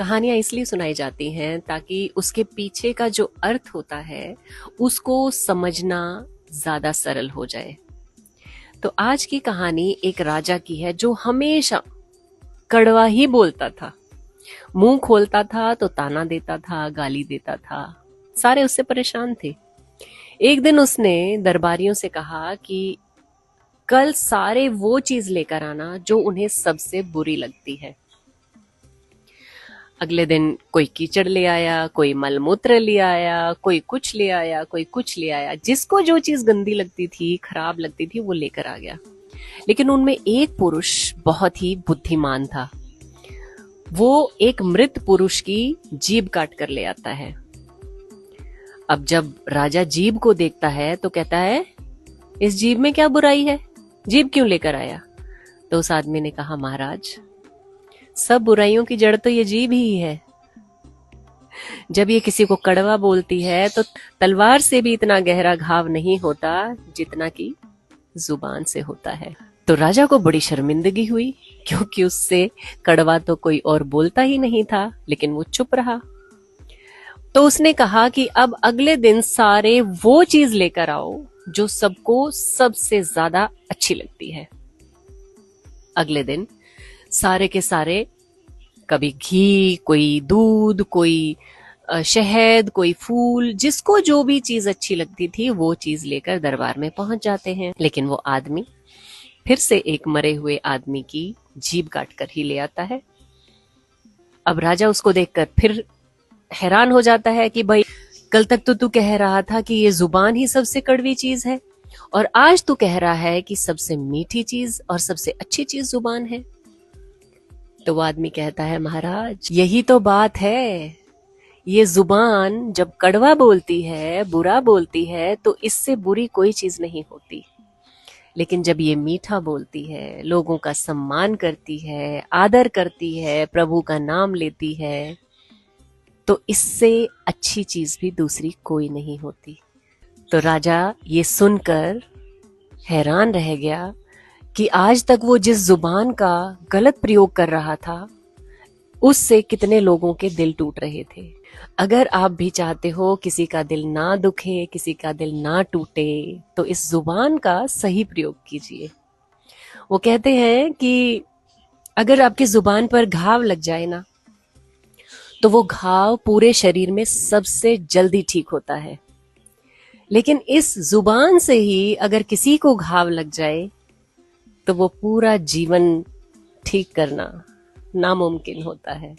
कहानियां इसलिए सुनाई जाती हैं ताकि उसके पीछे का जो अर्थ होता है उसको समझना ज्यादा सरल हो जाए। तो आज की कहानी एक राजा की है जो हमेशा कड़वा ही बोलता था। मुंह खोलता था तो ताना देता था, गाली देता था। सारे उससे परेशान थे। एक दिन उसने दरबारियों से कहा कि कल सारे वो चीज लेकर आना जो उन्हें सबसे बुरी लगती है। अगले दिन कोई कीचड़ ले आया, कोई मलमूत्र ले आया, कोई कुछ ले आया, कोई कुछ ले आया। जिसको जो चीज गंदी लगती थी, खराब लगती थी, वो लेकर आ गया। लेकिन उनमें एक पुरुष बहुत ही बुद्धिमान था। वो एक मृत पुरुष की जीभ काट कर ले आता है। अब जब राजा जीभ को देखता है तो कहता है, इस जीभ में क्या बुराई है? जीभ क्यों लेकर आया? तो उस आदमी ने कहा, महाराज, सब बुराइयों की जड़ तो ये जीभ ही है। जब ये किसी को कड़वा बोलती है तो तलवार से भी इतना गहरा घाव नहीं होता जितना कि जुबान से होता है। तो राजा को बड़ी शर्मिंदगी हुई, क्योंकि उससे कड़वा तो कोई और बोलता ही नहीं था, लेकिन वो चुप रहा। तो उसने कहा कि अब अगले दिन सारे वो चीज लेकर आओ जो सबको सबसे ज्यादा अच्छी लगती है। अगले दिन सारे के सारे, कभी घी, कोई दूध, कोई शहद, कोई फूल, जिसको जो भी चीज अच्छी लगती थी वो चीज लेकर दरबार में पहुंच जाते हैं। लेकिन वो आदमी फिर से एक मरे हुए आदमी की जीभ काट कर ही ले आता है। अब राजा उसको देखकर फिर हैरान हो जाता है कि भाई, कल तक तो तू कह रहा था कि ये जुबान ही सबसे कड़वी चीज है, और आज तू कह रहा है कि सबसे मीठी चीज और सबसे अच्छी चीज जुबान है। तो वो आदमी कहता है, महाराज, यही तो बात है। ये जुबान जब कड़वा बोलती है, बुरा बोलती है, तो इससे बुरी कोई चीज नहीं होती। लेकिन जब ये मीठा बोलती है, लोगों का सम्मान करती है, आदर करती है, प्रभु का नाम लेती है, तो इससे अच्छी चीज भी दूसरी कोई नहीं होती। तो राजा ये सुनकर हैरान रह गया कि आज तक वो जिस जुबान का गलत प्रयोग कर रहा था, उससे कितने लोगों के दिल टूट रहे थे। अगर आप भी चाहते हो किसी का दिल ना दुखे, किसी का दिल ना टूटे, तो इस जुबान का सही प्रयोग कीजिए। वो कहते हैं कि अगर आपकी जुबान पर घाव लग जाए ना, तो वो घाव पूरे शरीर में सबसे जल्दी ठीक होता है। लेकिन इस जुबान से ही अगर किसी को घाव लग जाए तो वो पूरा जीवन ठीक करना नामुमकिन होता है।